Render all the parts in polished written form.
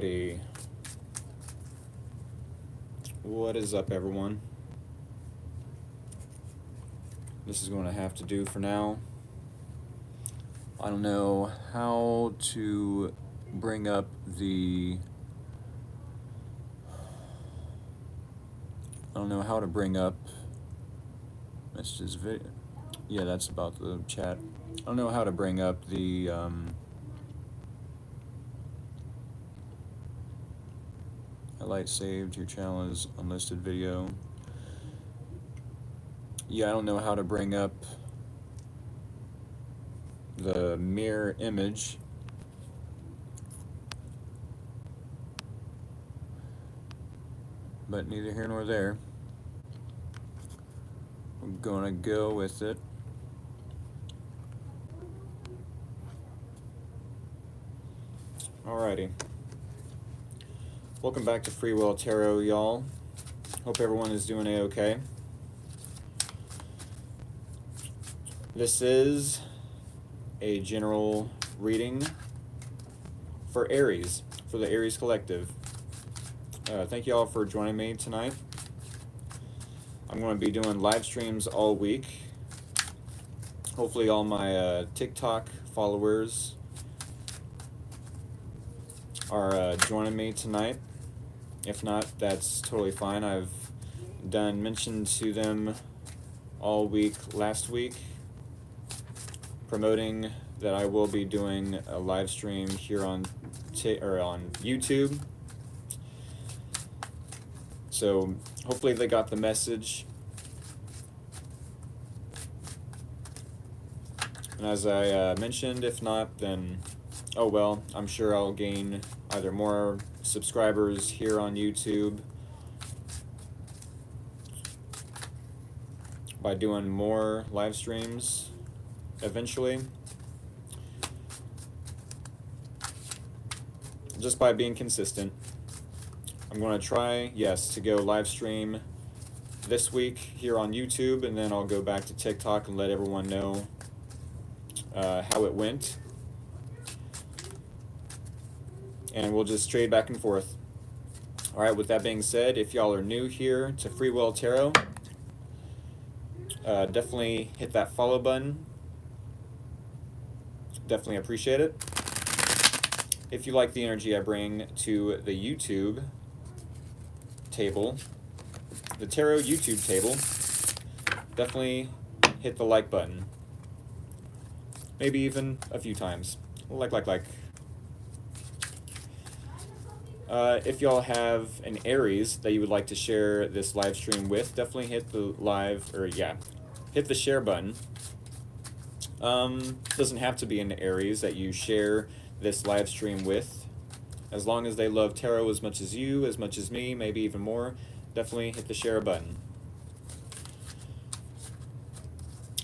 Alrighty. What is up, everyone? This is going to have to do for now. I don't know how to bring up the... messages video. Yeah, that's about the chat. I don't know how to bring up the highlight saved. Your channel is unlisted video. Yeah, I don't know how to bring up the mirror image. But neither here nor there. I'm gonna go with it. Alrighty. Welcome back to Free Will Tarot, y'all. Hope everyone is doing a-okay. This is a general reading for Aries, for the Aries Collective. Thank you all for joining me tonight. I'm going to be doing live streams all week. Hopefully all my TikTok followers are joining me tonight. If not, that's totally fine. I've mentioned to them all week last week, promoting that I will be doing a live stream here on YouTube. So hopefully they got the message. And as I mentioned, if not, then oh well, I'm sure I'll gain either more subscribers here on YouTube by doing more live streams eventually, just by being consistent. I'm going to try, yes, to go live stream this week here on YouTube, and then I'll go back to TikTok and let everyone know how it went. And we'll just trade back and forth. Alright, with that being said, if y'all are new here to Free Will Tarot, definitely hit that follow button. Definitely appreciate it. If you like the energy I bring to the YouTube table, the tarot YouTube table, definitely hit the like button. Maybe even a few times. Like. If y'all have an Aries that you would like to share this live stream with, definitely hit the hit the share button. Doesn't have to be an Aries that you share this live stream with. As long as they love tarot as much as you, as much as me, maybe even more, definitely hit the share button.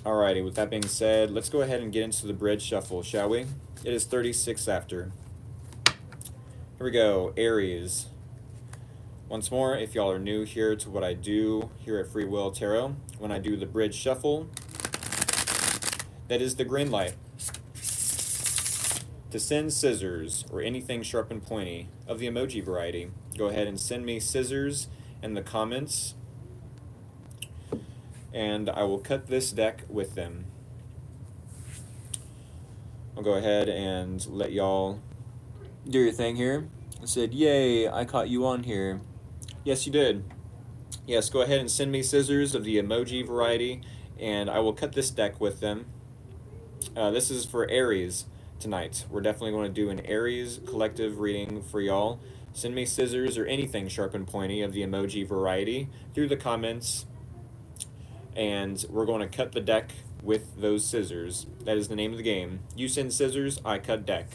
Alrighty, with that being said, let's go ahead and get into the bridge shuffle, shall we? It is 36 after. Here we go, Aries. Once more, if y'all are new here to what I do here at Free Will Tarot, when I do the bridge shuffle, that is the green light. To send scissors or anything sharp and pointy of the emoji variety, go ahead and send me scissors in the comments, and I will cut this deck with them. I'll go ahead and let y'all do your thing here. I said, yay, I caught you on here. Yes, you did. Yes, go ahead and send me scissors of the emoji variety, and I will cut this deck with them. This is for Aries tonight. We're definitely going to do an Aries collective reading for y'all. Send me scissors or anything sharp and pointy of the emoji variety through the comments, and we're going to cut the deck with those scissors. That is the name of the game. You send scissors, I cut deck.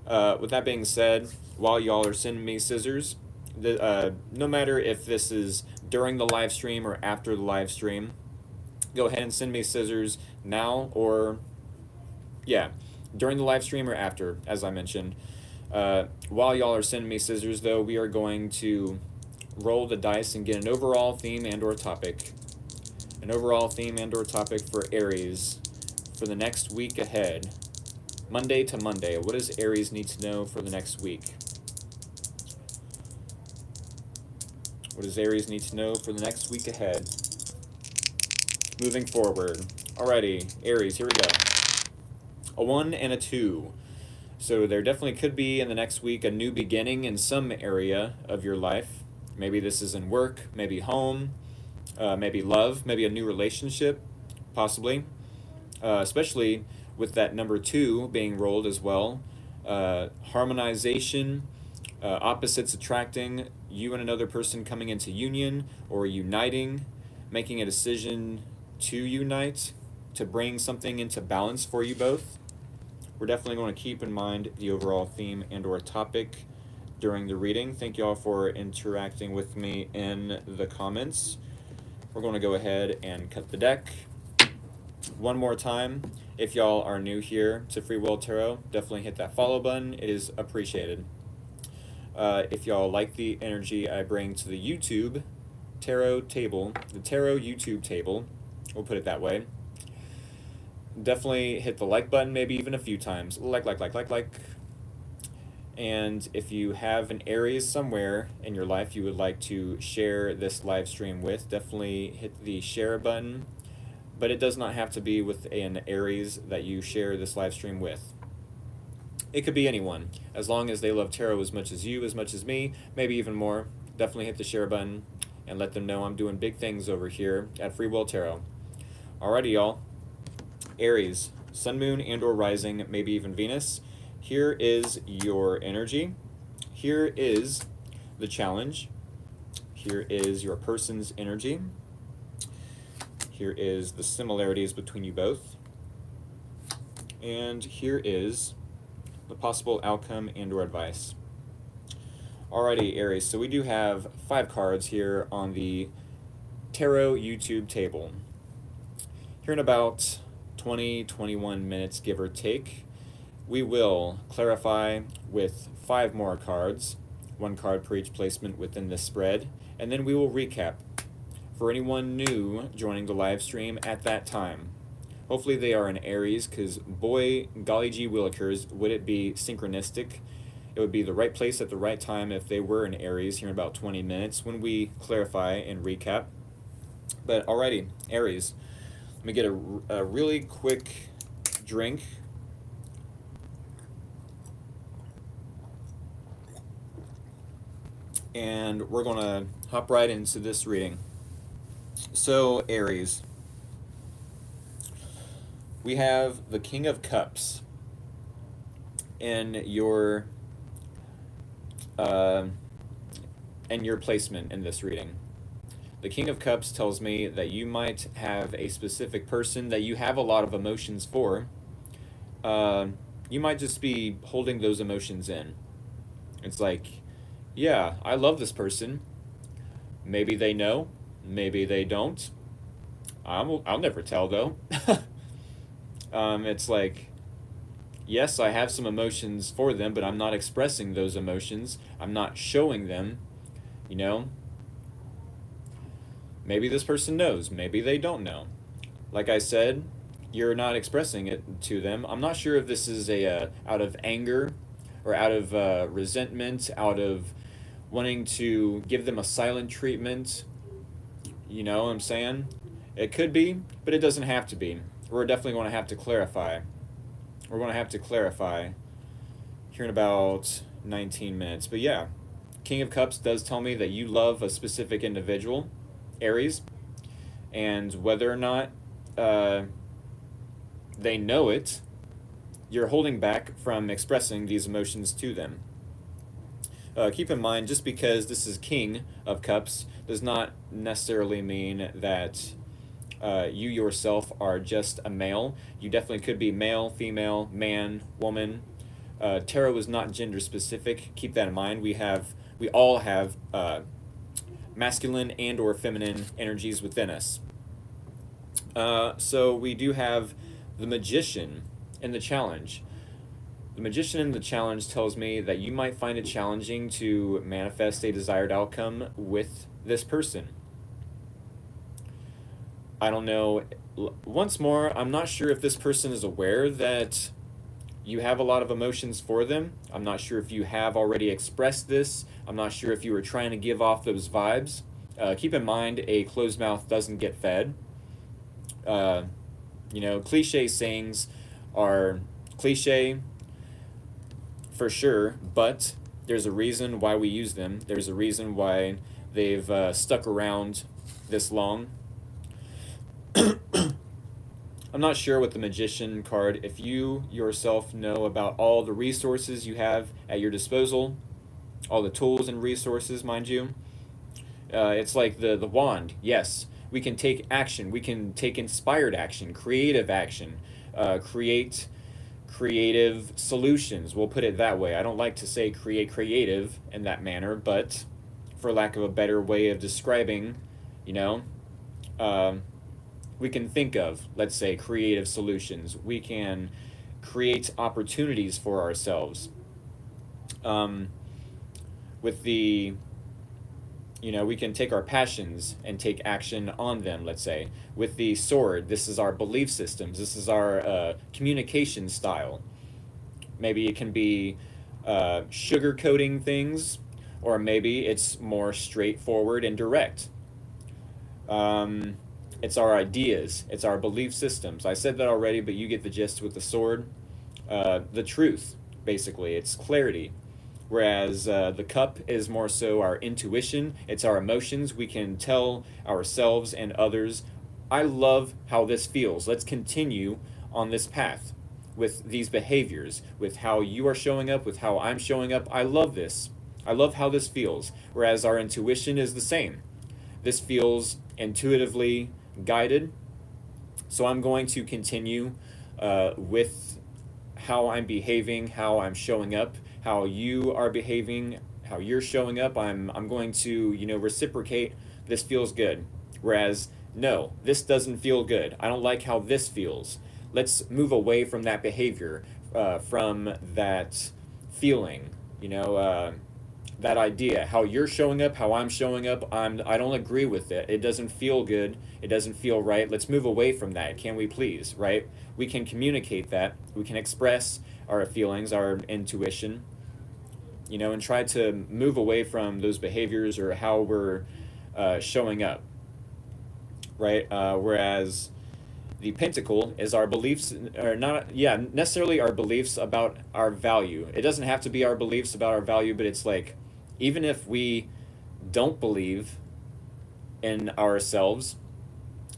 With that being said, while y'all are sending me scissors, no matter if this is during the live stream or after the live stream, go ahead and send me scissors now or, yeah, during the live stream or after, as I mentioned. While y'all are sending me scissors, though, we are going to roll the dice and get an overall theme and or topic. An overall theme and or topic for Aries for the next week ahead. Monday to Monday. What does Aries need to know for the next week? What does Aries need to know for the next week ahead? Moving forward. Alrighty, Aries, here we go. A 1 and a 2. So there definitely could be in the next week a new beginning in some area of your life. Maybe this is in work, maybe home, maybe love, maybe a new relationship, possibly. Especially with that number 2 being rolled as well. Harmonization, opposites attracting, you and another person coming into union or uniting, making a decision to unite, to bring something into balance for you both. We're definitely going to keep in mind the overall theme and or topic during the reading. Thank you all for interacting with me in the comments. We're going to go ahead and cut the deck. One more time, if y'all are new here to Free Will Tarot, definitely hit that follow button. It is appreciated. If y'all like the energy I bring to the YouTube tarot table, the tarot YouTube table, we'll put it that way, definitely hit the like button, maybe even a few times. Like. And if you have an Aries somewhere in your life you would like to share this live stream with, definitely hit the share button. But it does not have to be with an Aries that you share this live stream with. It could be anyone, as long as they love tarot as much as you, as much as me, maybe even more. Definitely hit the share button and let them know I'm doing big things over here at Free Will Tarot. Alrighty, y'all. Aries, Sun, Moon, and or Rising, maybe even Venus. Here is your energy. Here is the challenge. Here is your person's energy. Here is the similarities between you both. And here is the possible outcome and or advice. Alrighty, Aries, so we do have 5 cards here on the Tarot YouTube table. Here in about 20-21 minutes, give or take, we will clarify with 5 more cards, 1 card per each placement within this spread, and then we will recap for anyone new joining the live stream at that time. Hopefully they are an Aries, because boy, golly gee willikers, would it be synchronistic. It would be the right place at the right time if they were an Aries here in about 20 minutes when we clarify and recap. But alrighty, Aries, let me get a really quick drink. And we're going to hop right into this reading. So, Aries, we have the King of Cups in your placement in this reading. The King of Cups tells me that you might have a specific person that you have a lot of emotions for. You might just be holding those emotions in. It's like, yeah, I love this person. Maybe they know, maybe they don't. I'll never tell though. It's like, yes, I have some emotions for them, but I'm not expressing those emotions. I'm not showing them, you know? Maybe this person knows, maybe they don't know. Like I said, you're not expressing it to them. I'm not sure if this is out of anger or out of resentment, out of wanting to give them a silent treatment. You know what I'm saying? It could be, but it doesn't have to be. We're definitely going to have to clarify. We're going to have to clarify here in about 19 minutes. But yeah, King of Cups does tell me that you love a specific individual, Aries, and whether or not they know it, you're holding back from expressing these emotions to them. Keep in mind, just because this is King of Cups does not necessarily mean that you yourself are just a male. You definitely could be male, female, man, woman. Tarot is not gender specific. Keep that in mind. We all have masculine and or feminine energies within us. So we do have the Magician in the challenge. The Magician in the challenge tells me that you might find it challenging to manifest a desired outcome with this person. I don't know. Once more, I'm not sure if this person is aware that you have a lot of emotions for them. I'm not sure if you have already expressed this. I'm not sure if you were trying to give off those vibes. Keep in mind, a closed mouth doesn't get fed. Cliche sayings are cliche for sure, but there's a reason why we use them. There's a reason why they've stuck around this long. I'm not sure with the Magician card, if you yourself know about all the resources you have at your disposal, all the tools and resources, mind you. It's like the wand. Yes, we can take action. We can take inspired action, creative action, create creative solutions. We'll put it that way. I don't like to say create creative in that manner, but for lack of a better way of describing, you know, we can think of, let's say, creative solutions. We can create opportunities for ourselves. With the, we can take our passions and take action on them, let's say. With the sword, this is our belief systems. This is our communication style. Maybe it can be sugarcoating things, or maybe it's more straightforward and direct. It's our ideas. It's our belief systems. I said that already, but you get the gist with the sword. The truth, basically. It's clarity. Whereas the cup is more so our intuition. It's our emotions. We can tell ourselves and others, I love how this feels. Let's continue on this path with these behaviors, with how you are showing up, with how I'm showing up. I love this. I love how this feels. Whereas our intuition is the same. This feels intuitively guided. So I'm going to continue with how I'm behaving, how I'm showing up, how you are behaving, how you're showing up. I'm going to, reciprocate. This feels good. Whereas, no, this doesn't feel good. I don't like how this feels. Let's move away from that behavior, from that feeling, that idea. How you're showing up, how I'm showing up, I don't agree with it. It doesn't feel good. It doesn't feel right. Let's move away from that. Can we please, right? We can communicate that. We can express our feelings, our intuition, and try to move away from those behaviors or how we're showing up, right? Whereas the pentacle is our beliefs, or not, necessarily our beliefs about our value. It doesn't have to be our beliefs about our value, but it's like, even if we don't believe in ourselves,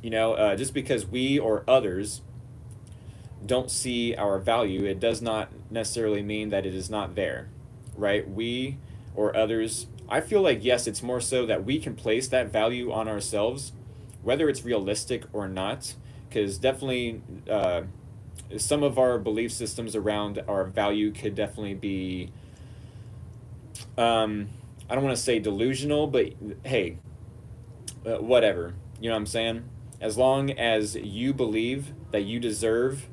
just because we or others don't see our value, it does not necessarily mean that it is not there, right? We or others, I feel like, yes, it's more so that we can place that value on ourselves, whether it's realistic or not, because definitely some of our belief systems around our value could definitely be, I don't want to say delusional, but hey, whatever, you know what I'm saying? As long as you believe that you deserve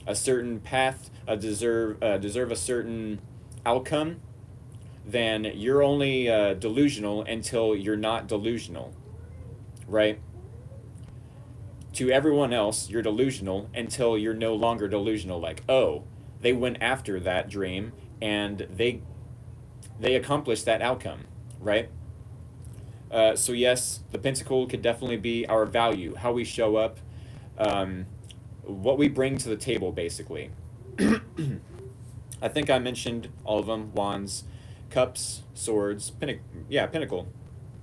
a certain path, deserve a certain outcome, then you're only delusional until you're not delusional, right? To everyone else, you're delusional until you're no longer delusional. Like, oh, they went after that dream and they accomplished that outcome, right? So yes, the pentacle could definitely be our value, how we show up, what we bring to the table, basically. I think I mentioned all of them: wands, cups, swords, pentacle.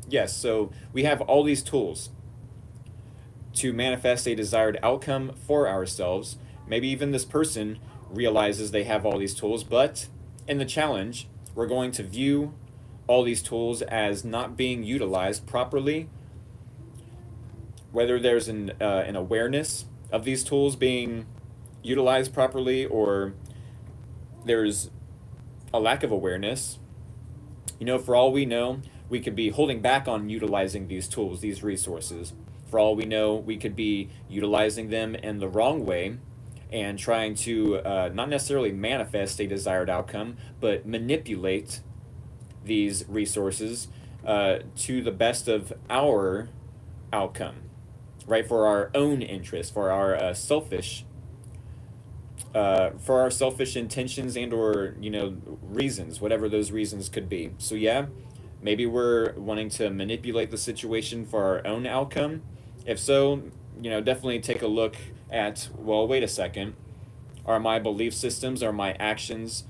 Yes, so we have all these tools to manifest a desired outcome for ourselves. Maybe even this person realizes they have all these tools, but in the challenge, we're going to view all these tools as not being utilized properly, whether there's an awareness of these tools being utilized properly, or there's a lack of awareness. For all we know, we could be holding back on utilizing these tools, these resources. For all we know, we could be utilizing them in the wrong way and trying to not necessarily manifest a desired outcome, but manipulate these resources to the best of our outcome, right? For our own interest, for our selfish for our selfish intentions and or reasons, whatever those reasons could be. So yeah, maybe we're wanting to manipulate the situation for our own outcome. If so, definitely take a look at, well, wait a second, are my belief systems, are my actions,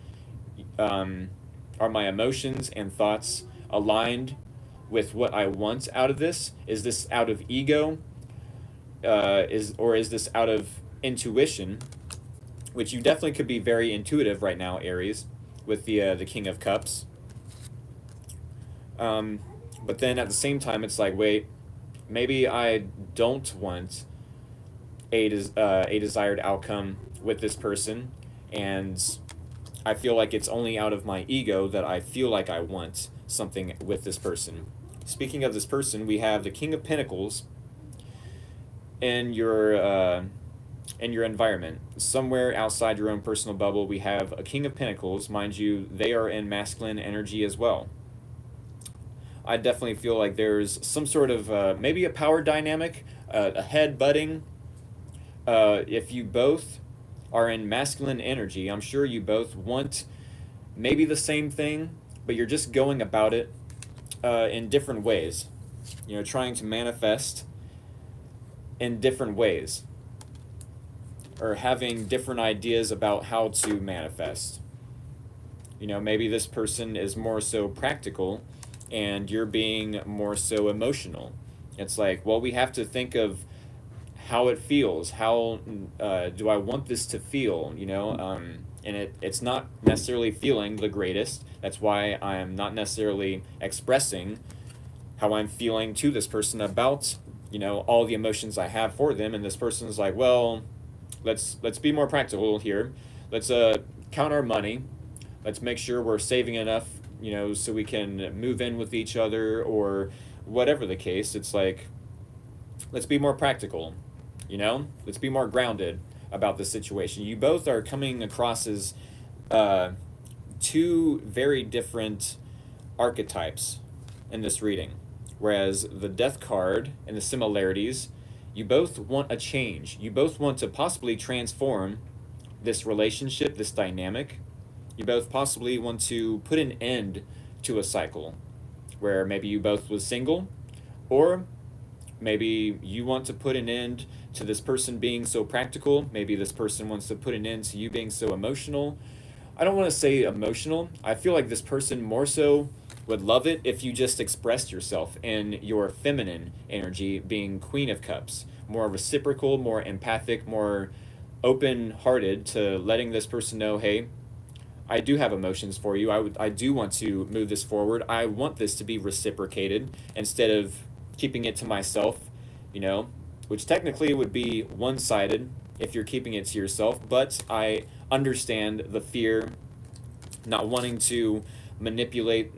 um, are my emotions and thoughts aligned with what I want out of this? Is this out of ego? Is this out of intuition? Which you definitely could be very intuitive right now, Aries, with the King of Cups. But then at the same time, it's like, wait, maybe I don't want a desired outcome with this person, and I feel like it's only out of my ego that I feel like I want something with this person. Speaking of this person, we have the King of Pentacles in your environment. Somewhere outside your own personal bubble, we have a King of Pentacles. Mind you, they are in masculine energy as well. I definitely feel like there's some sort of maybe a power dynamic, a head butting. If you both are in masculine energy, I'm sure you both want maybe the same thing, but you're just going about it in different ways. Trying to manifest in different ways, or having different ideas about how to manifest. Maybe this person is more so practical and you're being more so emotional. It's like, well, we have to think of how it feels. How do I want this to feel? And it's not necessarily feeling the greatest. That's why I'm not necessarily expressing how I'm feeling to this person about all the emotions I have for them. And this person's like, well, let's be more practical here. Let's count our money. Let's make sure we're saving enough, so we can move in with each other, or whatever the case. It's like, let's be more practical. Let's be more grounded about the situation. You both are coming across as two very different archetypes in this reading. Whereas the Death card and the similarities, you both want a change. You both want to possibly transform this relationship, this dynamic. You both possibly want to put an end to a cycle where maybe you both was single, or maybe you want to put an end to this person being so practical. Maybe this person wants to put an end to you being so emotional. I don't want to say emotional. I feel like this person more so would love it if you just expressed yourself in your feminine energy, being Queen of Cups, more reciprocal, more empathic, more open-hearted to letting this person know, hey, I do have emotions for you. I do want to move this forward. I want this to be reciprocated instead of keeping it to myself, which technically would be one-sided if you're keeping it to yourself. But I understand the fear, not wanting to manipulate,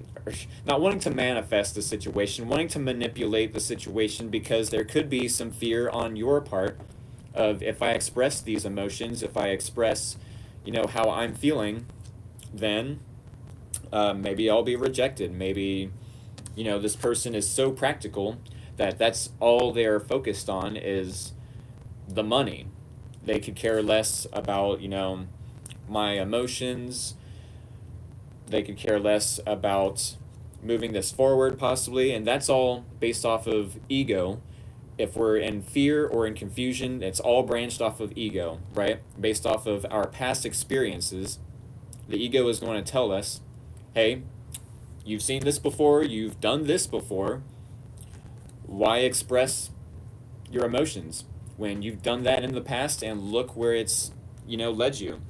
not wanting to manifest the situation, wanting to manipulate the situation, because there could be some fear on your part of, if I express these emotions, if I express, how I'm feeling, then maybe I'll be rejected. Maybe, this person is so practical that that's all they're focused on is the money. They could care less about, my emotions. They could care less about moving this forward, possibly, and that's all based off of ego. If we're in fear or in confusion, it's all branched off of ego, right? Based off of our past experiences. The ego is going to tell us, hey, you've seen this before, you've done this before. Why express your emotions when you've done that in the past and look where it's, led you?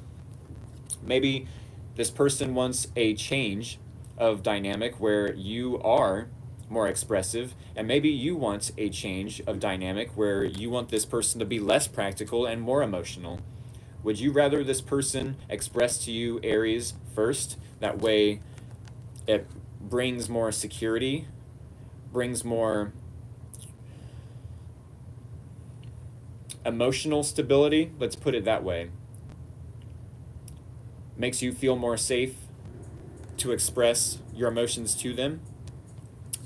Maybe this person wants a change of dynamic where you are more expressive, and maybe you want a change of dynamic where you want this person to be less practical and more emotional. Would you rather this person express to you, Aries, first? That way it brings more security, brings more emotional stability, let's put it that way. Makes you feel more safe to express your emotions to them.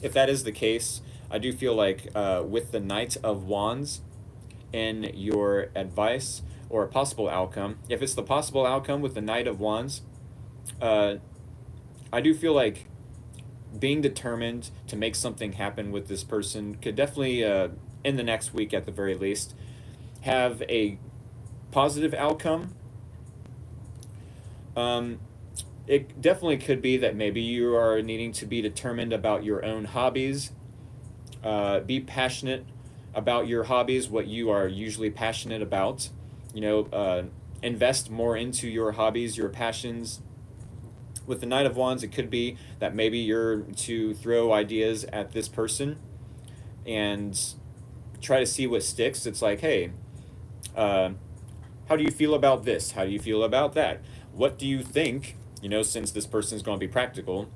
If that is the case, I do feel like with the Knight of Wands in your advice, or a possible outcome. If it's the possible outcome with the Knight of Wands, I do feel like being determined to make something happen with this person could definitely, in the next week at the very least, have a positive outcome. It definitely could be that maybe you are needing to be determined about your own hobbies. Be passionate about your hobbies, what you are usually passionate about. Invest more into your hobbies, your passions. With the Knight of Wands, it could be that maybe you're to throw ideas at this person and try to see what sticks. It's like, hey, how do you feel about this? How do you feel about that? What do you think, since this person is going to be practical,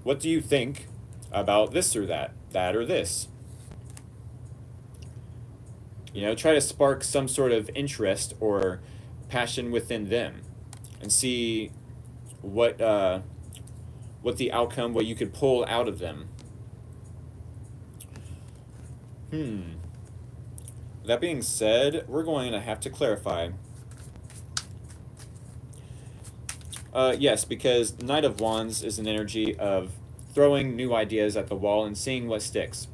what do you think about this or that or this? Try to spark some sort of interest or passion within them and see what the outcome, what you could pull out of them. That being said, we're going to have to clarify. Yes, because Knight of Wands is an energy of throwing new ideas at the wall and seeing what sticks.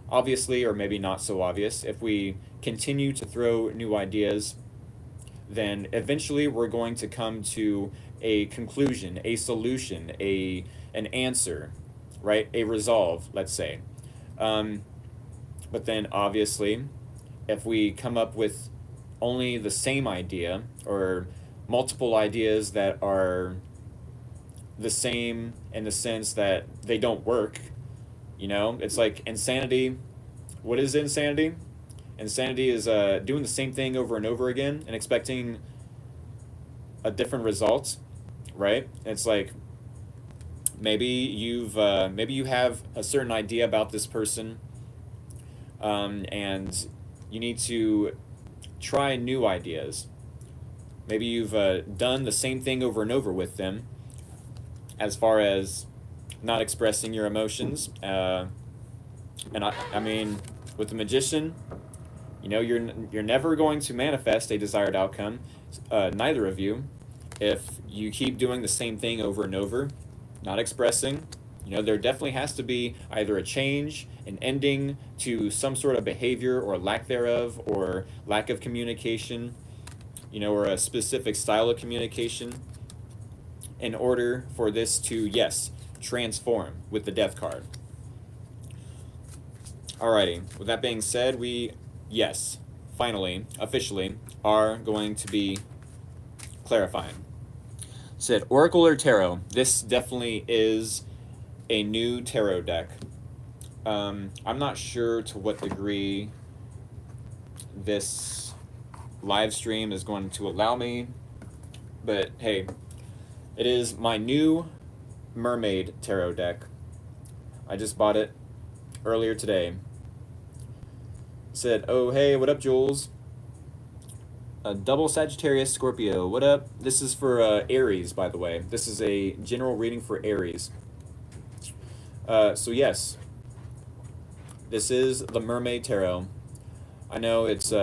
Obviously, or maybe not so obvious, if we continue to throw new ideas, then eventually we're going to come to a conclusion, a solution, an answer, right? A resolve, let's say. But then obviously, if we come up with only the same idea or multiple ideas that are the same in the sense that they don't work, it's like insanity. What is insanity? Insanity is doing the same thing over and over again and expecting a different result, right? It's like maybe you have a certain idea about this person, and you need to try new ideas. Maybe you've done the same thing over and over with them, as far as not expressing your emotions. And I mean, with the Magician, you're never going to manifest a desired outcome, neither of you, if you keep doing the same thing over and over, not expressing. There definitely has to be either a change, an ending to some sort of behavior or lack thereof, or lack of communication, or a specific style of communication, in order for this to, yes, transform with the Death card. Alrighty, with that being said, we, yes, finally, officially, are going to be clarifying. Said Oracle or Tarot. This definitely is a new tarot deck. I'm not sure to what degree this live stream is going to allow me, but hey, it is my new Mermaid tarot deck. I just bought it earlier today. Said, oh hey, what up, Jules? A double Sagittarius Scorpio, what up? This is for Aries, by the way. This is a general reading for Aries. So yes, this is the Mermaid Tarot. I know it's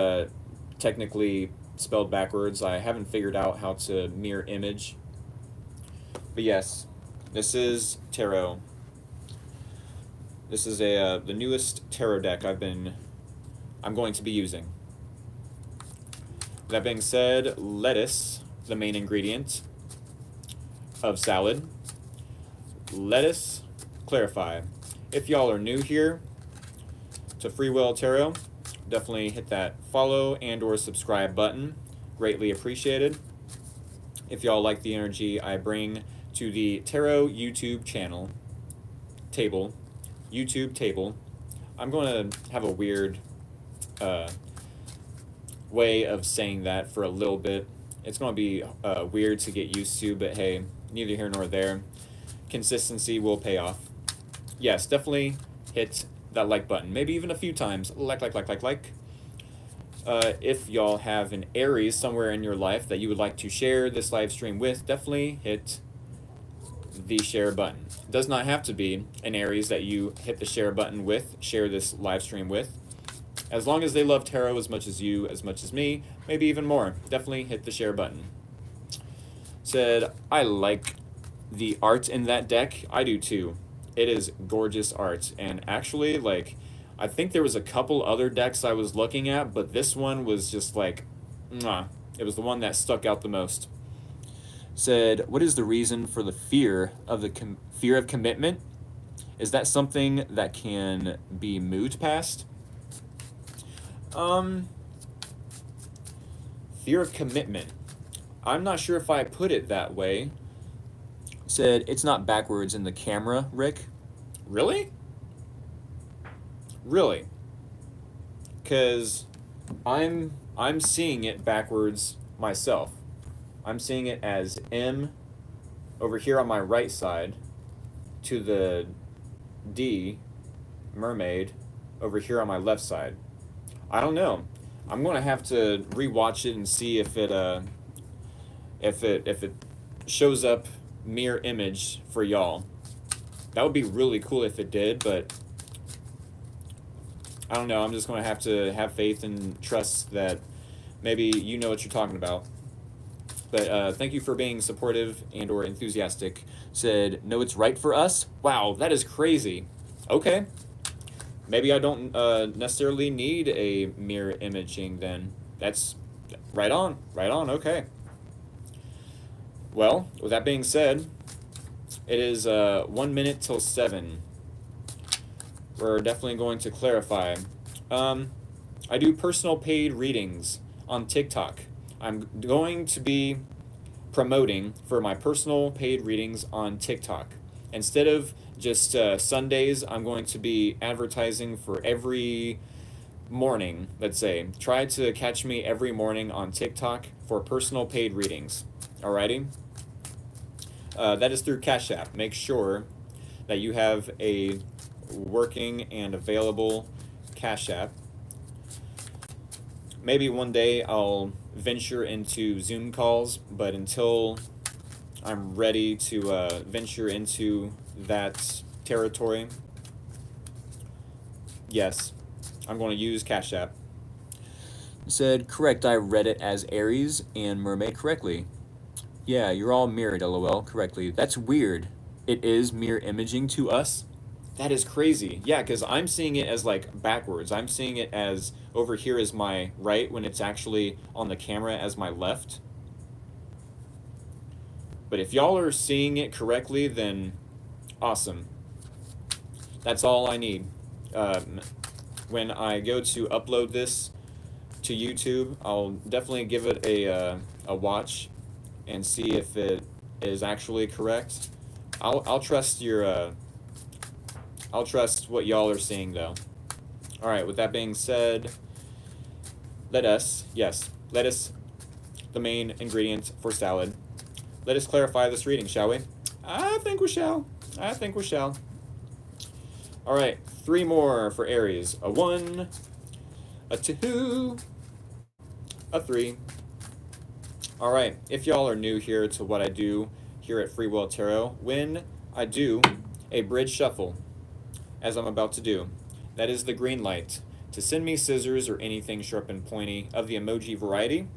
technically spelled backwards. I haven't figured out how to mirror image. But yes, this is tarot. This is the newest tarot deck I'm going to be using. That being said, lettuce, the main ingredient of salad. Lettuce, clarify. If y'all are new here to Free Will Tarot, definitely hit that follow and or subscribe button. Greatly appreciated. If y'all like the energy I bring to the Tarot YouTube channel, YouTube table, I'm going to have a weird way of saying that for a little bit. It's going to be weird to get used to, but hey, neither here nor there. Consistency will pay off. Yes, definitely hit that like button, maybe even a few times. Like. If y'all have an Aries somewhere in your life that you would like to share this live stream with, definitely hit the share button. It does not have to be an Aries that you hit the share button with, share this live stream with. As long as they love tarot as much as you, as much as me, maybe even more, definitely hit the share button. Said, I like the art in that deck. I do too. It is gorgeous art. And actually, like, I think there was a couple other decks I was looking at, but this one was just like, mwah. It was the one that stuck out the most. Said, what is the reason for the fear of fear of commitment? Is that something that can be moved past? Fear of commitment. I'm not sure if I put it that way. Said, it's not backwards in the camera, Rick. Really? Really? Because I'm seeing it backwards myself. I'm seeing it as M over here on my right side to the D, mermaid, over here on my left side. I don't know. I'm gonna have to rewatch it and see if it shows up mirror image for y'all. That would be really cool if it did, but I don't know. I'm just gonna have to have faith and trust that maybe you know what you're talking about. But thank you for being supportive and or enthusiastic. Said, no, it's right for us? Wow, that is crazy. Okay. Maybe I don't necessarily need a mirror imaging then. That's right on, okay. Well, with that being said, it is 1 minute till 7. We're definitely going to clarify. I do personal paid readings on TikTok. I'm going to be promoting for my personal paid readings on TikTok. Instead of just Sundays, I'm going to be advertising for every morning, let's say. Try to catch me every morning on TikTok for personal paid readings. Alrighty? That is through Cash App. Make sure that you have a working and available Cash App. Maybe one day I'll venture into Zoom calls, but until I'm ready to venture into that territory, yes, I'm going to use Cash App. Said, correct, I read it as Aries and Mermaid correctly. Yeah, you're all mirrored, lol, correctly. That's weird. It is mirror imaging to us? That is crazy. Yeah, because I'm seeing it as like backwards. I'm seeing it as over here is my right when it's actually on the camera as my left. But if y'all are seeing it correctly, then awesome. That's all I need. When I go to upload this to YouTube, I'll definitely give it a watch and see if it is actually correct. I'll trust your I'll trust what y'all are seeing though. All right, with that being said, lettuce, the main ingredient for salad. Let us clarify this reading, shall we? I think we shall. All right, 3 more for Aries. A 1, a 2, a 3. All right, if y'all are new here to what I do here at Free Will Tarot, when I do a bridge shuffle, as I'm about to do, that is the green light to send me scissors or anything sharp and pointy of the emoji variety.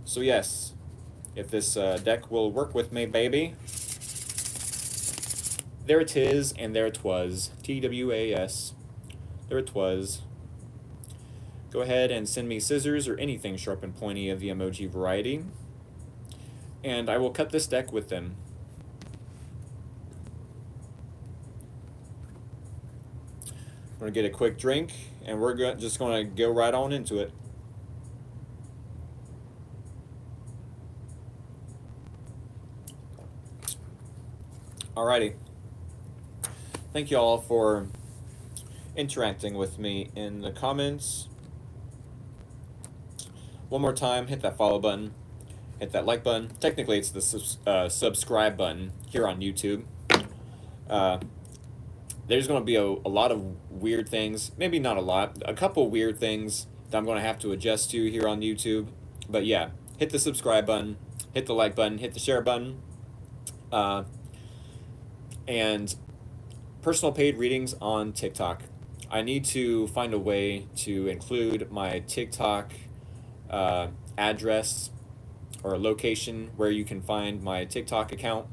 So yes, if this deck will work with me, baby. There it is, and there it was. TWAS. There it was. Go ahead and send me scissors or anything sharp and pointy of the emoji variety. And I will cut this deck with them. I'm going to get a quick drink, and we're just going to go right on into it. Alrighty. Thank you all for interacting with me in the comments. One more time, hit that follow button, hit that like button. Technically, it's the subscribe button here on YouTube. There's going to be a lot of weird things, maybe not a lot, a couple weird things that I'm going to have to adjust to here on YouTube. But yeah, hit the subscribe button, hit the like button, hit the share button. And personal paid readings on TikTok. I need to find a way to include my TikTok address or location where you can find my TikTok account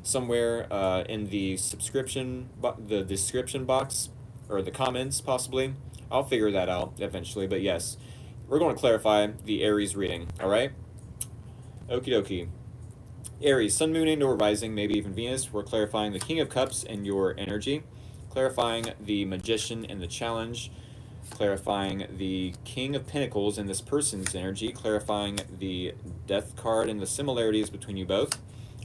somewhere in the the description box or the comments possibly. I'll figure that out eventually, but yes, we're going to clarify the Aries reading, all right? Okie dokie. Aries, Sun, Moon, and or Rising, maybe even Venus. We're clarifying the King of Cups and your energy, clarifying the Magician and the challenge, clarifying the King of Pentacles and this person's energy, clarifying the Death card and the similarities between you both,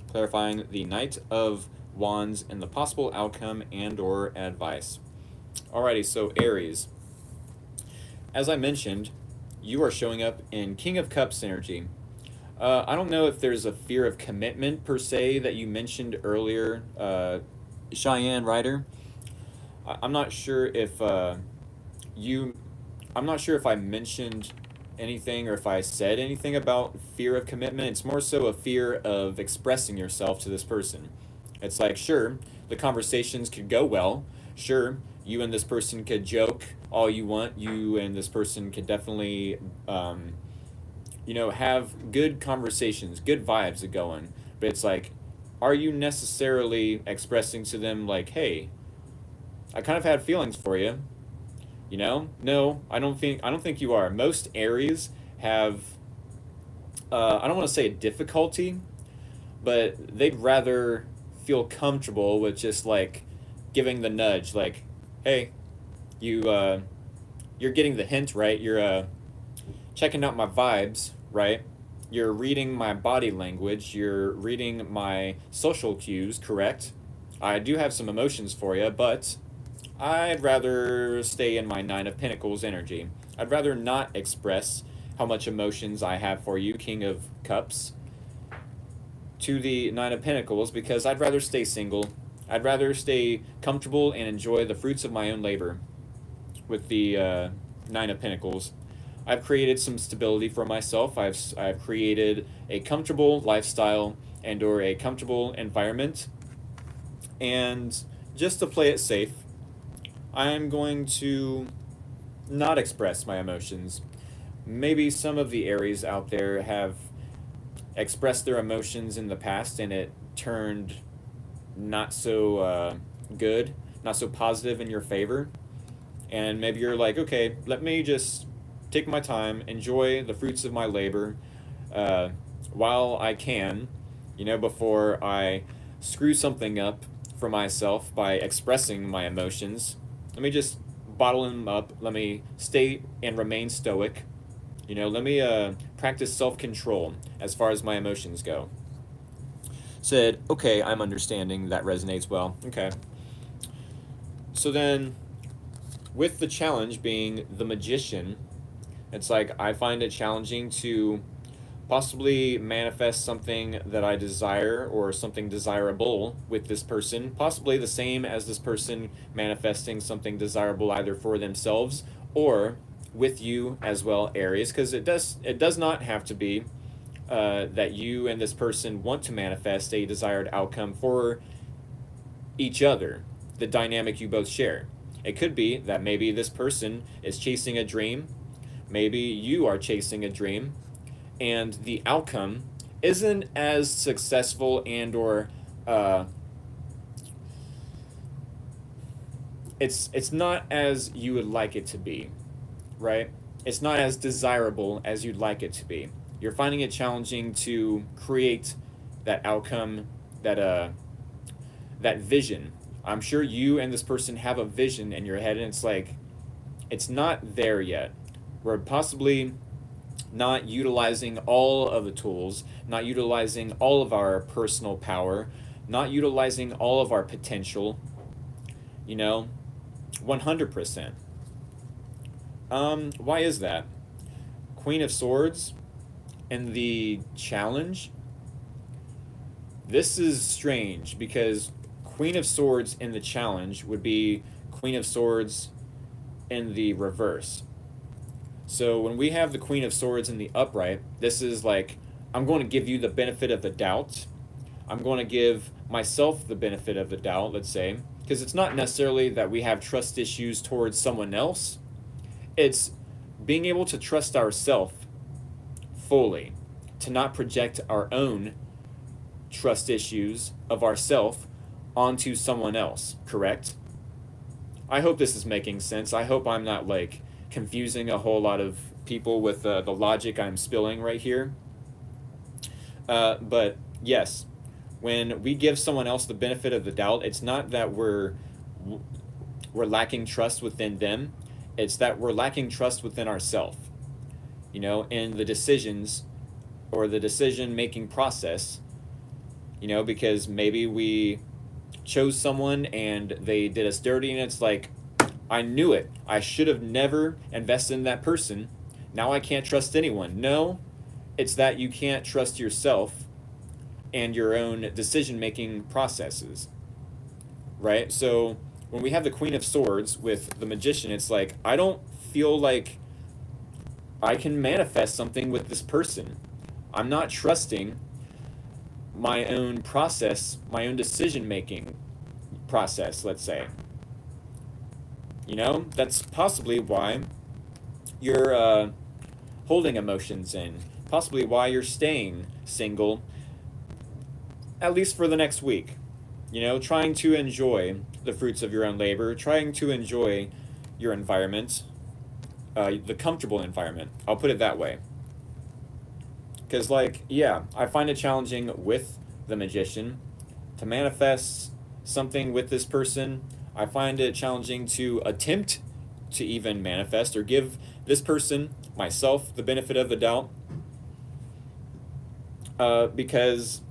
clarifying the Knight of Wands and the possible outcome and or advice. Alrighty, so Aries, as I mentioned, you are showing up in King of Cups energy. I don't know if there's a fear of commitment per se that you mentioned earlier, Cheyenne Ryder. I'm not sure if I'm not sure if I mentioned anything or if I said anything about fear of commitment. It's more so a fear of expressing yourself to this person. It's like, sure, the conversations could go well. Sure, you and this person could joke all you want. You and this person could definitely, have good conversations, good vibes going. But it's like, are you necessarily expressing to them like, hey, I kind of had feelings for you? No, I don't think you are. Most Aries have, I don't want to say difficulty, but they'd rather feel comfortable with just like giving the nudge, like, hey, you're getting the hint, right? You're checking out my vibes, right? You're reading my body language. You're reading my social cues, correct? I do have some emotions for you, but I'd rather stay in my Nine of Pentacles energy. I'd rather not express how much emotions I have for you, King of Cups, to the Nine of Pentacles because I'd rather stay single. I'd rather stay comfortable and enjoy the fruits of my own labor with the Nine of Pentacles. I've created some stability for myself. I've created a comfortable lifestyle and or a comfortable environment. And just to play it safe, I'm going to not express my emotions. Maybe some of the Aries out there have expressed their emotions in the past and it turned not so good, not so positive in your favor. And maybe you're like, okay, let me just take my time, enjoy the fruits of my labor while I can, before I screw something up for myself by expressing my emotions. Let me just bottle them up. Let me stay and remain stoic. Let me practice self-control as far as my emotions go. Said, okay, I'm understanding. That resonates well. Okay. So then, with the challenge being the Magician, it's like I find it challenging to possibly manifest something that I desire or something desirable with this person, possibly the same as this person manifesting something desirable either for themselves or with you as well, Aries, because it does not have to be that you and this person want to manifest a desired outcome for each other, the dynamic you both share. It could be that maybe this person is chasing a dream, maybe you are chasing a dream, and the outcome isn't as successful and or it's not as you would like it to be, right? It's not as desirable as you'd like it to be. You're finding it challenging to create that outcome, that vision. I'm sure you and this person have a vision in your head, and it's like it's not there yet. We're possibly not utilizing all of the tools, not utilizing all of our personal power, not utilizing all of our potential, 100%. Why is that? Queen of Swords and the challenge. This is strange because Queen of Swords in the challenge would be Queen of Swords in the reverse. So when we have the Queen of Swords in the upright, this is like, I'm going to give you the benefit of the doubt. I'm going to give myself the benefit of the doubt, let's say. because it's not necessarily that we have trust issues towards someone else. It's being able to trust ourselves fully, to not project our own trust issues of ourself onto someone else, correct? I hope this is making sense. I hope I'm not like confusing a whole lot of people with the logic I'm spilling right here. But yes, when we give someone else the benefit of the doubt, it's not that we're lacking trust within them. It's that we're lacking trust within ourselves, in the decisions or the decision making process, because maybe we chose someone and they did us dirty, and it's like, I knew it. I should have never invested in that person. Now I can't trust anyone. No, it's that you can't trust yourself and your own decision making processes, right? So when we have the Queen of Swords with the Magician, it's like, I don't feel like I can manifest something with this person. I'm not trusting my own process, my own decision making process, let's say. That's possibly why you're holding emotions in, possibly why you're staying single, at least for the next week. Trying to enjoy the fruits of your own labor, trying to enjoy your environment, the comfortable environment. I'll put it that way. Because, I find it challenging with the Magician to manifest something with this person. I find it challenging to attempt to even manifest or give this person, myself, the benefit of the doubt. Because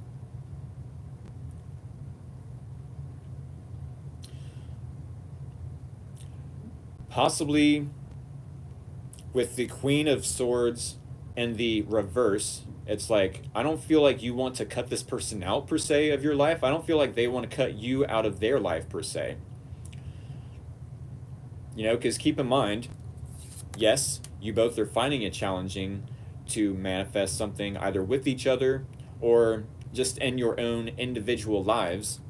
possibly with the Queen of Swords and the reverse, it's like, I don't feel like you want to cut this person out per se of your life. I don't feel like they want to cut you out of their life per se. Because keep in mind, yes, you both are finding it challenging to manifest something either with each other or just in your own individual lives.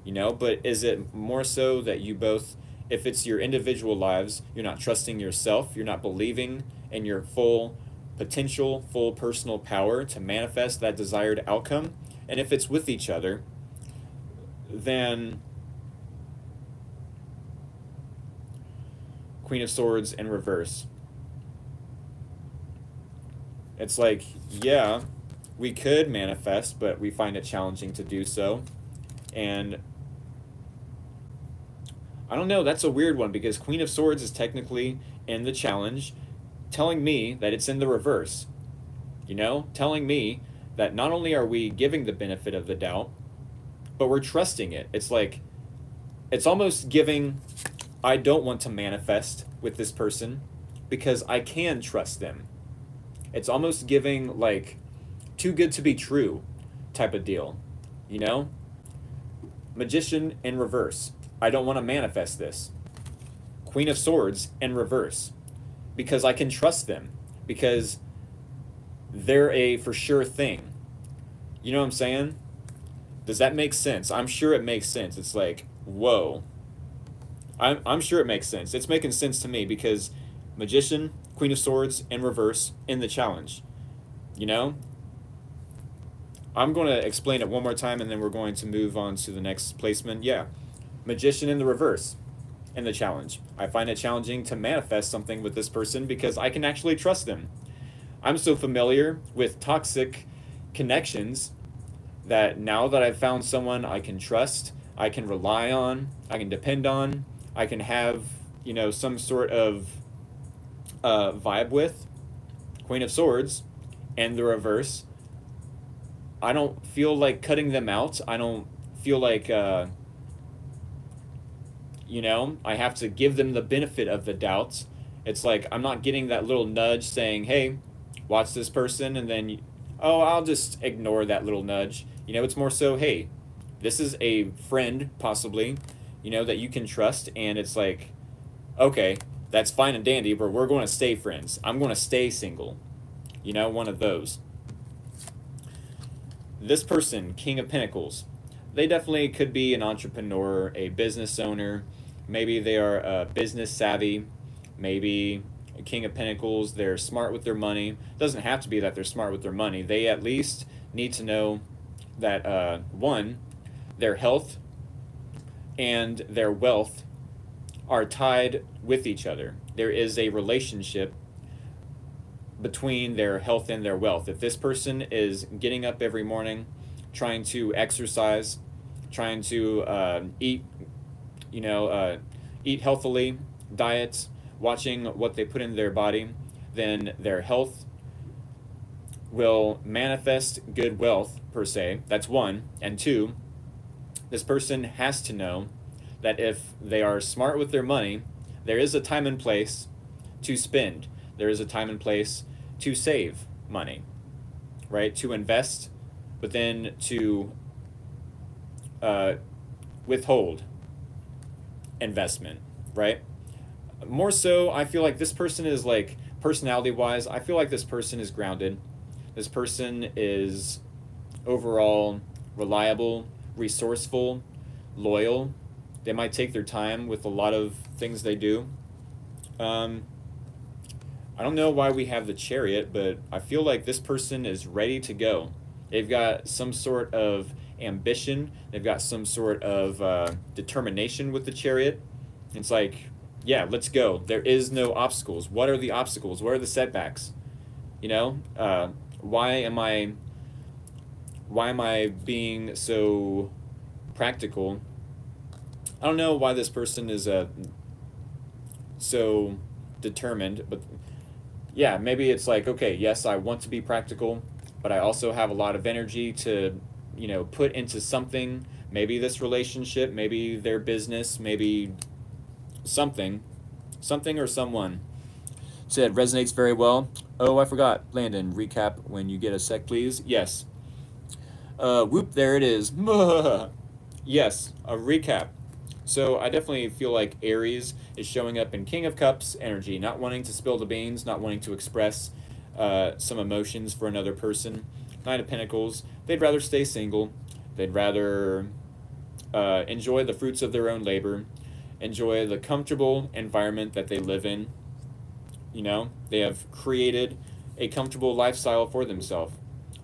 But is it more so that you both, if it's your individual lives, you're not trusting yourself, you're not believing in your full potential, full personal power to manifest that desired outcome? And if it's with each other, then Queen of Swords in reverse. It's like, yeah, we could manifest, but we find it challenging to do so. And I don't know, that's a weird one, because Queen of Swords is technically in the challenge, telling me that it's in the reverse. Telling me that not only are we giving the benefit of the doubt, but we're trusting it. It's like, it's almost giving, I don't want to manifest with this person because I can trust them. It's almost giving like too good to be true type of deal. Magician in reverse. I don't want to manifest this. Queen of Swords in reverse. Because I can trust them. Because they're a for sure thing. You know what I'm saying? Does that make sense? I'm sure it makes sense. It's like, whoa. I'm sure it makes sense. It's making sense to me, because Magician, Queen of Swords in reverse in the challenge. I'm going to explain it one more time, and then we're going to move on to the next placement. Yeah. Magician in the reverse in the challenge. I find it challenging to manifest something with this person because I can actually trust them. I'm so familiar with toxic connections that now that I've found someone I can trust, I can rely on, I can depend on, I can have, some sort of vibe with, Queen of Swords and the reverse, I don't feel like cutting them out. I don't feel like, I have to give them the benefit of the doubt. It's like I'm not getting that little nudge saying, hey, watch this person, and then, I'll just ignore that little nudge. It's more so, hey, this is a friend, possibly, that you can trust, and it's like, okay, that's fine and dandy, but we're going to stay friends. I'm going to stay single. One of those. This person, King of Pentacles, they definitely could be an entrepreneur, a business owner. Maybe they are business savvy. Maybe a King of Pentacles, they're smart with their money. It doesn't have to be that they're smart with their money. They at least need to know that, one, their health and their wealth are tied with each other. There is a relationship between their health and their wealth. If this person is getting up every morning, trying to exercise, trying to eat, eat healthily, diet, watching what they put in their body, then their health will manifest good wealth, per se. That's one. And two, this person has to know that if they are smart with their money, there is a time and place to spend. There is a time and place to save money, right? To invest, but then to withhold investment, right? More so, I feel like this person is like, personality wise, I feel like this person is grounded. This person is overall reliable, resourceful, loyal. They might take their time with a lot of things they do. I don't know why we have the Chariot, but I feel like this person is ready to go. They've got some sort of ambition. They've got some sort of determination with the Chariot. It's like, yeah, let's go. There is no obstacles. What are the obstacles? What are the setbacks? Why am I being so practical? I don't know why this person is so determined, but yeah, maybe it's like, okay, yes, I want to be practical, but I also have a lot of energy to, put into something. Maybe this relationship, maybe their business, maybe something or someone. Said resonates very well. Oh, I forgot. Landon, recap when you get a sec, please. Yes. Whoop, there it is. Yes, a recap. So I definitely feel like Aries is showing up in King of Cups energy, not wanting to spill the beans, not wanting to express some emotions for another person. Knight of Pentacles, they'd rather stay single. They'd rather enjoy the fruits of their own labor, enjoy the comfortable environment that they live in. They have created a comfortable lifestyle for themselves.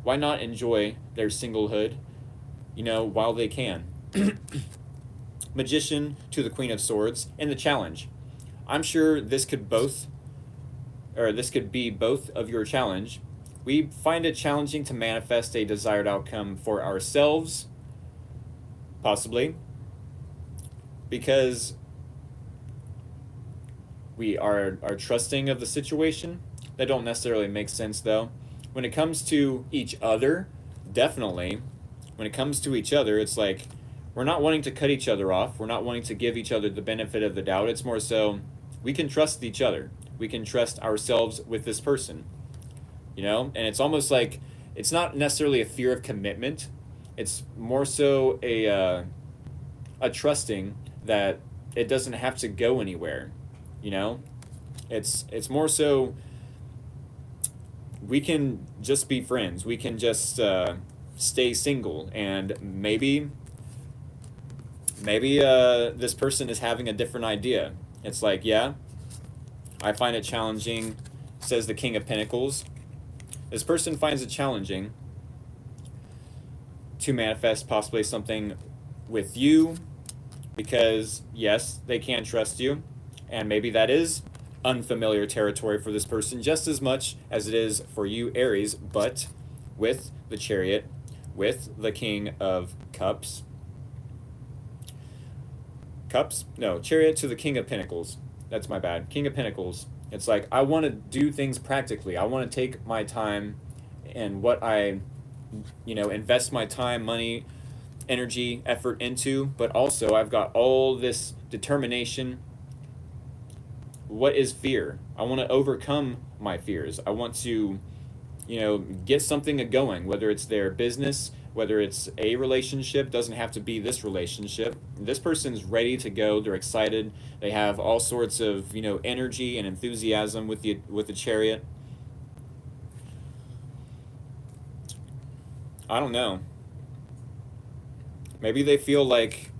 Why not enjoy their singlehood, while they can? Magician to the Queen of Swords and the challenge. I'm sure this could be both of your challenge. We find it challenging to manifest a desired outcome for ourselves, possibly, because we are trusting of the situation. That don't necessarily make sense, though. When it comes to each other, definitely. When it comes to each other, it's like we're not wanting to cut each other off. We're not wanting to give each other the benefit of the doubt. It's more so we can trust each other. We can trust ourselves with this person. And it's almost like it's not necessarily a fear of commitment. It's more so a trusting that it doesn't have to go anywhere. It's more so we can just be friends. We can just stay single, and maybe this person is having a different idea. It's like, yeah, I find it challenging, says the King of Pentacles. This person finds it challenging to manifest possibly something with you because, yes, they can't trust you, and maybe that is unfamiliar territory for this person just as much as it is for you, Aries, but with the Chariot, with the King of Cups. Chariot to the King of Pentacles. That's my bad. King of Pentacles. It's like, I want to do things practically. I want to take my time and what I, invest my time, money, energy, effort into, but also I've got all this determination. What is fear? I want to overcome my fears. I want to, get something going, whether it's their business, whether it's a relationship. Doesn't have to be this relationship. This person's ready to go. They're excited. They have all sorts of, energy and enthusiasm with the Chariot. I don't know. Maybe they feel like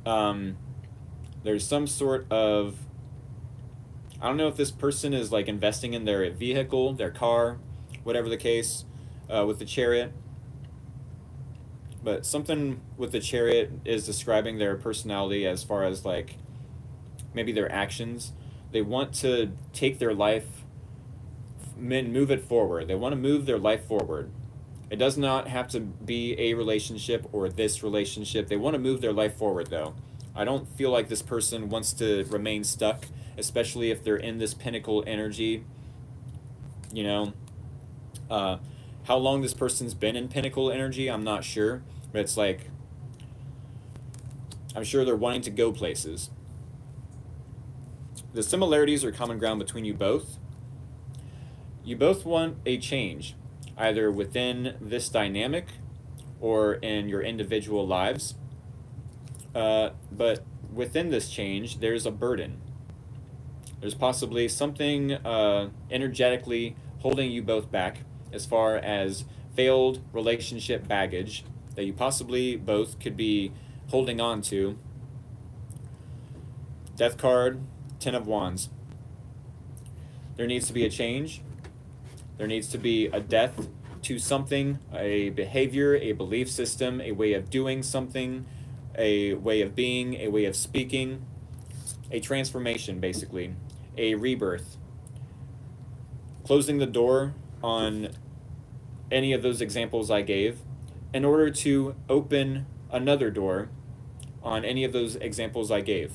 there's some sort of, I don't know if this person is like investing in their vehicle, their car, whatever the case, with the Chariot. But something with the Chariot is describing their personality as far as like maybe their actions. They want to take their life and move it forward. They want to move their life forward. It does not have to be a relationship or this relationship. They want to move their life forward, though. I don't feel like this person wants to remain stuck, especially if they're in this pinnacle energy. You know, how long this person's been in pinnacle energy, I'm not sure. But it's like, I'm sure they're wanting to go places. The similarities or common ground between you both. You both want a change, either within this dynamic or in your individual lives. But within this change, there's a burden. There's possibly something energetically holding you both back as far as failed relationship baggage that you possibly both could be holding on to. Death card, 10 of Wands. There needs to be a change. There needs to be a death to something, a behavior, a belief system, a way of doing something, a way of being, a way of speaking, a transformation, basically, a rebirth. Closing the door on any of those examples I gave in order to open another door on any of those examples I gave.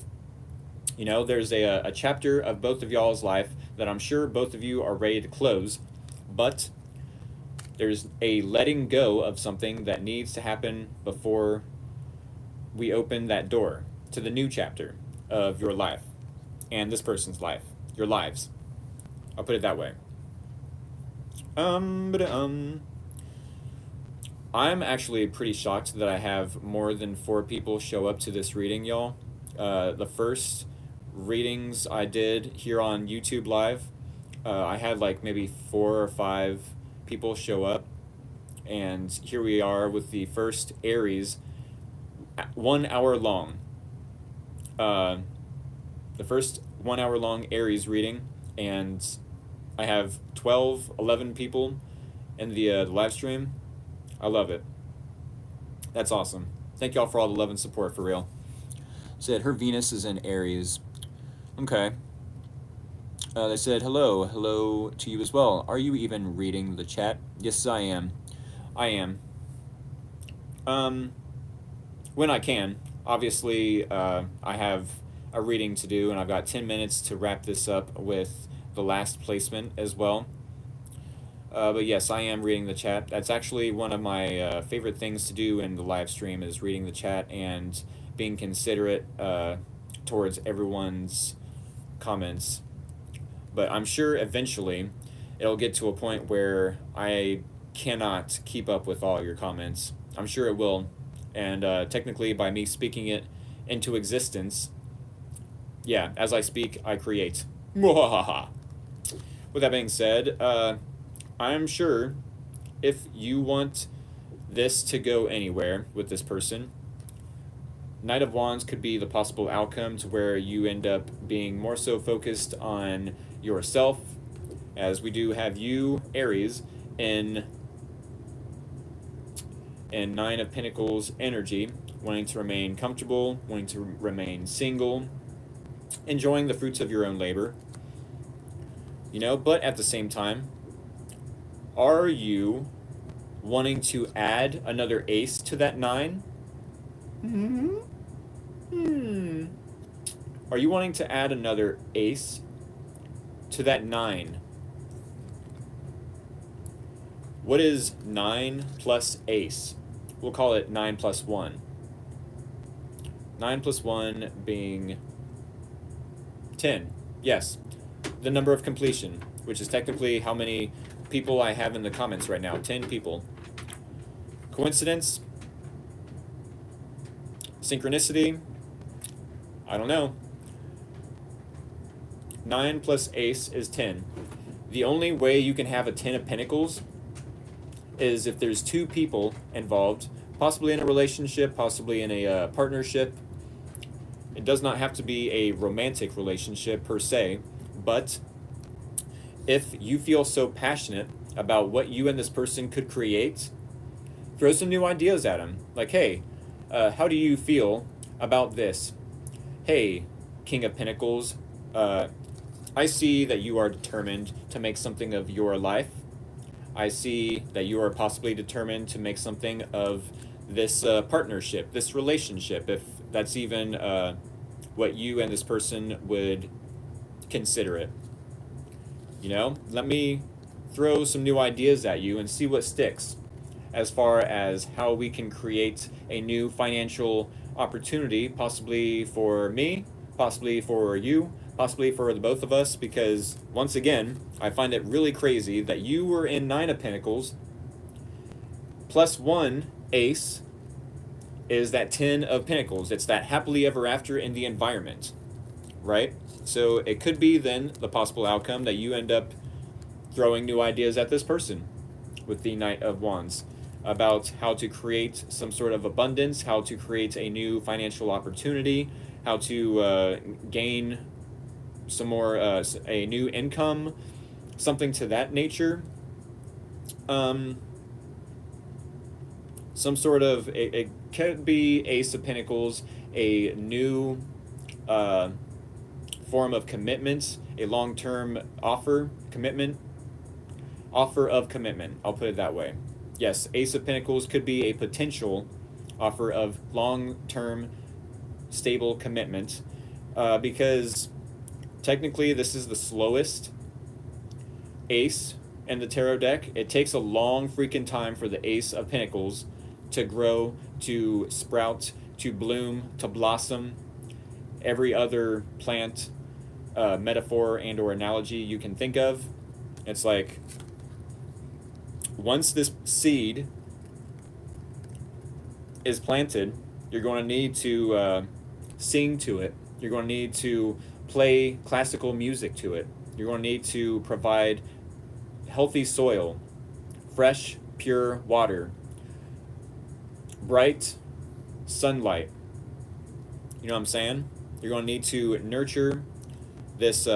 You know, there's a chapter of both of y'all's life that I'm sure both of you are ready to close, but there's a letting go of something that needs to happen before we open that door to the new chapter of your life and this person's life, your lives. I'll put it that way. I'm actually pretty shocked that I have more than 4 people show up to this reading, y'all. The first readings I did here on YouTube Live, I had like maybe 4 or 5 people show up, and here we are with the first Aries, 1 hour long. The first 1 hour long Aries reading, and I have 11 people in the live stream. I love it. That's awesome. Thank y'all for all the love and support, for real. Said her Venus is in Aries. Okay. They said, hello to you as well. Are you even reading the chat? Yes, I am. When I can. Obviously, I have a reading to do, and I've got 10 minutes to wrap this up with the last placement as well. But yes, I am reading the chat. That's actually one of my favorite things to do in the live stream, is reading the chat and being considerate towards everyone's comments. But I'm sure eventually it'll get to a point where I cannot keep up with all your comments. I'm sure it will. And technically, by me speaking it into existence, yeah, as I speak, I create. With that being said, I'm sure if you want this to go anywhere with this person, Knight of Wands could be the possible outcome, to where you end up being more so focused on yourself, as we do have you, Aries, in 9 of Pentacles energy, wanting to remain comfortable, wanting to remain single, enjoying the fruits of your own labor. You know, but at the same time, are you wanting to add another ace to that 9? Are you wanting to add another ace to that 9? What is 9 plus ace? We'll call it 9 plus 1. 9 plus 1 being 10. Yes, the number of completion, which is technically how many people I have in the comments right now. 10 people. Coincidence? Synchronicity? I don't know. 9 plus ace is 10. The only way you can have a 10 of Pentacles is if there's 2 people involved possibly in a relationship, possibly in a partnership. It does not have to be a romantic relationship per se, but if you feel so passionate about what you and this person could create, throw some new ideas at them. Like, hey, how do you feel about this? Hey, King of Pentacles, I see that you are determined to make something of your life. I see that you are possibly determined to make something of this partnership, this relationship, if that's even what you and this person would consider it. You know, let me throw some new ideas at you and see what sticks as far as how we can create a new financial opportunity, possibly for me, possibly for you, possibly for the both of us, because once again, I find it really crazy that you were in Nine of Pentacles, plus one ace is that Ten of Pentacles. It's that happily ever after in the environment, right? So it could be then the possible outcome that you end up throwing new ideas at this person with the Knight of Wands about how to create some sort of abundance, how to create a new financial opportunity, how to gain some more, a new income, something to that nature. Some sort of, it could be Ace of Pentacles, a new form of commitment, a long-term offer, commitment, offer of commitment. I'll put it that way. Yes, Ace of Pentacles could be a potential offer of long-term, stable commitment, because technically this is the slowest ace in the tarot deck. It takes a long freaking time for the Ace of Pentacles to grow, to sprout, to bloom, to blossom. Every other plant, metaphor and or analogy you can think of, it's like once this seed is planted, you're going to need to sing to it. You're going to need to play classical music to it. You're going to need to provide healthy soil, fresh, pure water, bright sunlight. You know what I'm saying? You're going to need to nurture this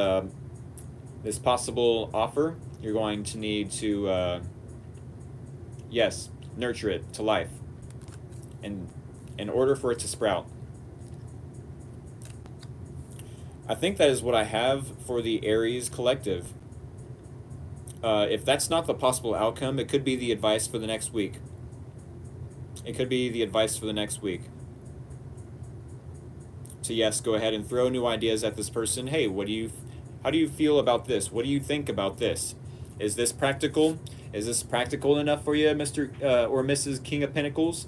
this possible offer. You're going to need to yes, nurture it to life, and in order for it to sprout. I think that is what I have for the Aries collective. If that's not the possible outcome, it could be the advice for the next week. It could be the advice for the next week. So yes, go ahead and throw new ideas at this person. Hey, how do you feel about this? What do you think about this? Is this practical? Is this practical enough for you, Mr. Or Mrs. King of Pentacles?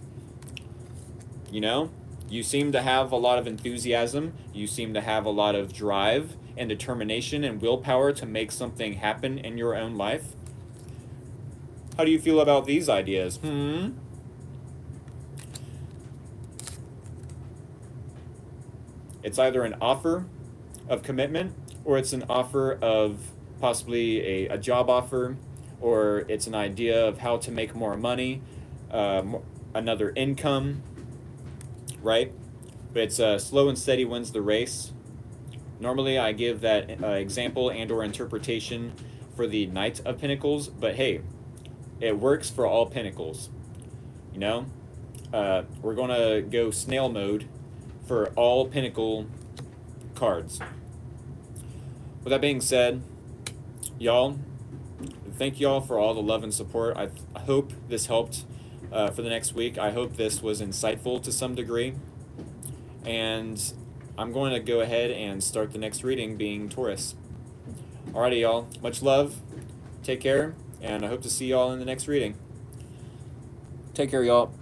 You know, you seem to have a lot of enthusiasm. You seem to have a lot of drive and determination and willpower to make something happen in your own life. How do you feel about these ideas? It's either an offer of commitment, or it's an offer of possibly a job offer, or it's an idea of how to make more money, another income, right? But it's slow and steady wins the race. Normally I give that example and or interpretation for the Knight of Pentacles, but hey, it works for all Pentacles. You know, we're going to go snail mode for all Pentacle cards. With that being said, y'all, thank y'all for all the love and support. I hope this helped for the next week. I hope this was insightful to some degree. And I'm going to go ahead and start the next reading, being Taurus. Alrighty, y'all. Much love. Take care. And I hope to see y'all in the next reading. Take care, y'all.